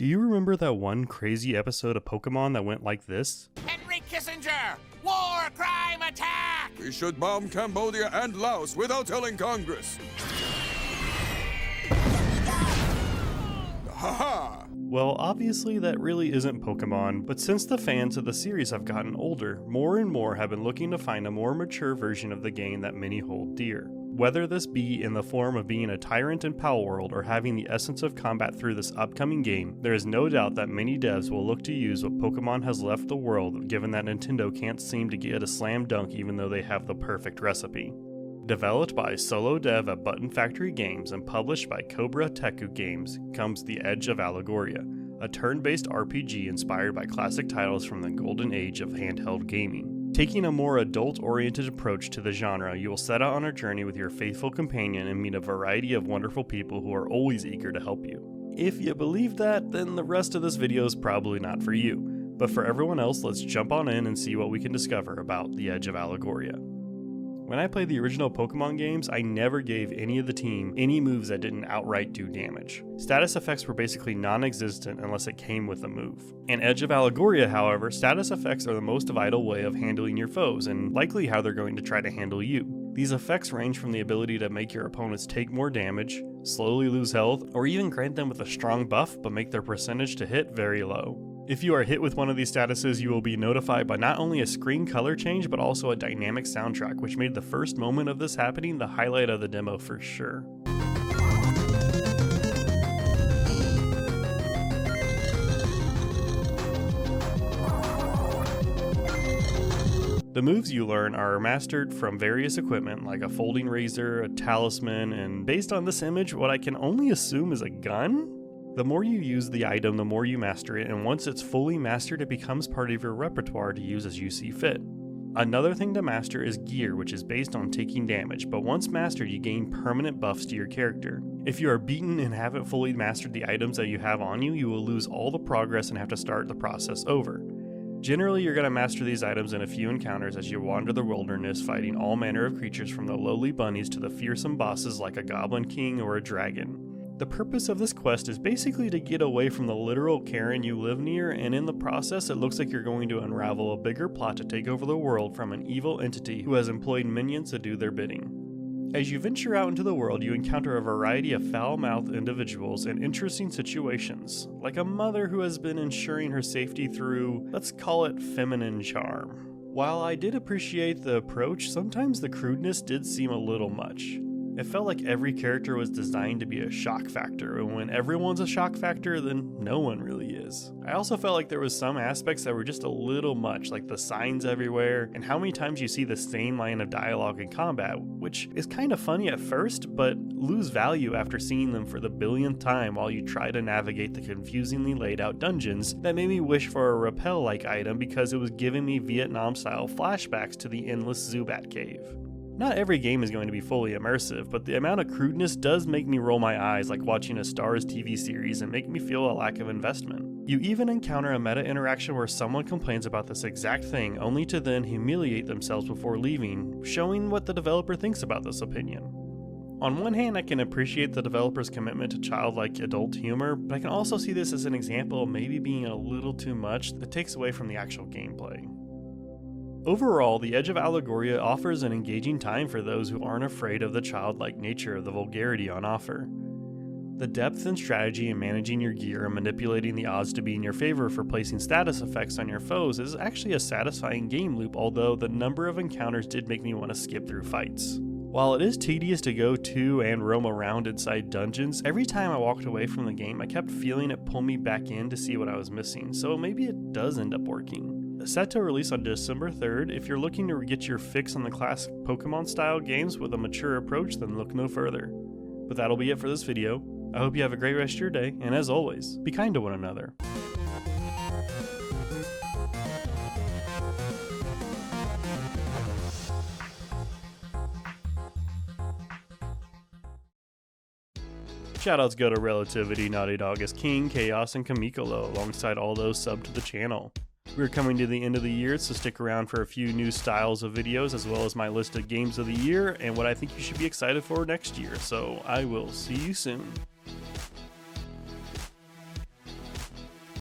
Do you remember that one crazy episode of Pokemon that went like this? Henry Kissinger! War crime attack! We should bomb Cambodia and Laos without telling Congress. Ha-ha! Well, obviously that really isn't Pokemon, but since the fans of the series have gotten older, more and more have been looking to find a more mature version of the game that many hold dear. Whether this be in the form of being a tyrant in Palworld or having the essence of combat through this upcoming game, there is no doubt that many devs will look to use what Pokemon has left the world, given that Nintendo can't seem to get a slam dunk even though they have the perfect recipe. Developed by solo dev at Button Factory Games and published by Cobra Teku Games comes The Edge of Allegoria, a turn-based RPG inspired by classic titles from the golden age of handheld gaming. Taking a more adult-oriented approach to the genre, you will set out on a journey with your faithful companion and meet a variety of wonderful people who are always eager to help you. If you believe that, then the rest of this video is probably not for you. But for everyone else, let's jump on in and see what we can discover about The Edge of Allegoria. When I played the original Pokemon games, I never gave any of the team any moves that didn't outright do damage. Status effects were basically non-existent unless it came with a move. In Edge of Allegoria, however, status effects are the most vital way of handling your foes, and likely how they're going to try to handle you. These effects range from the ability to make your opponents take more damage, slowly lose health, or even grant them with a strong buff but make their percentage to hit very low. If you are hit with one of these statuses, you will be notified by not only a screen color change, but also a dynamic soundtrack, which made the first moment of this happening the highlight of the demo for sure. The moves you learn are mastered from various equipment like a folding razor, a talisman, and based on this image, what I can only assume is a gun? The more you use the item, the more you master it, and once it's fully mastered, it becomes part of your repertoire to use as you see fit. Another thing to master is gear, which is based on taking damage, but once mastered, you gain permanent buffs to your character. If you are beaten and haven't fully mastered the items that you have on you, you will lose all the progress and have to start the process over. Generally, you're going to master these items in a few encounters as you wander the wilderness, fighting all manner of creatures from the lowly bunnies to the fearsome bosses like a Goblin King or a dragon. The purpose of this quest is basically to get away from the literal cairn you live near, and in the process it looks like you're going to unravel a bigger plot to take over the world from an evil entity who has employed minions to do their bidding. As you venture out into the world, you encounter a variety of foul-mouthed individuals and interesting situations, like a mother who has been ensuring her safety through, let's call it, feminine charm. While I did appreciate the approach, sometimes the crudeness did seem a little much. It felt like every character was designed to be a shock factor, and when everyone's a shock factor, then no one really is. I also felt like there was some aspects that were just a little much, like the signs everywhere, and how many times you see the same line of dialogue in combat, which is kind of funny at first, but lose value after seeing them for the billionth time while you try to navigate the confusingly laid out dungeons that made me wish for a rappel-like item because it was giving me Vietnam-style flashbacks to the endless Zubat cave. Not every game is going to be fully immersive, but the amount of crudeness does make me roll my eyes like watching a Starz TV series and make me feel a lack of investment. You even encounter a meta interaction where someone complains about this exact thing only to then humiliate themselves before leaving, showing what the developer thinks about this opinion. On one hand, I can appreciate the developer's commitment to childlike adult humor, but I can also see this as an example of maybe being a little too much that takes away from the actual gameplay. Overall, The Edge of Allegoria offers an engaging time for those who aren't afraid of the childlike nature of the vulgarity on offer. The depth and strategy in managing your gear and manipulating the odds to be in your favor for placing status effects on your foes is actually a satisfying game loop, although the number of encounters did make me want to skip through fights. While it is tedious to go to and roam around inside dungeons, every time I walked away from the game I kept feeling it pull me back in to see what I was missing, so maybe it does end up working. Set to release on December 3rd, if you're looking to get your fix on the classic Pokemon style games with a mature approach, then look no further. But that'll be it for this video. I hope you have a great rest of your day, and as always, be kind to one another. Shoutouts go to Relativity, Naughty Dog as King, Chaos, and Kamikolo, alongside all those subbed to the channel. We're coming to the end of the year, so stick around for a few new styles of videos, as well as my list of games of the year and what I think you should be excited for next year. So I will see you soon.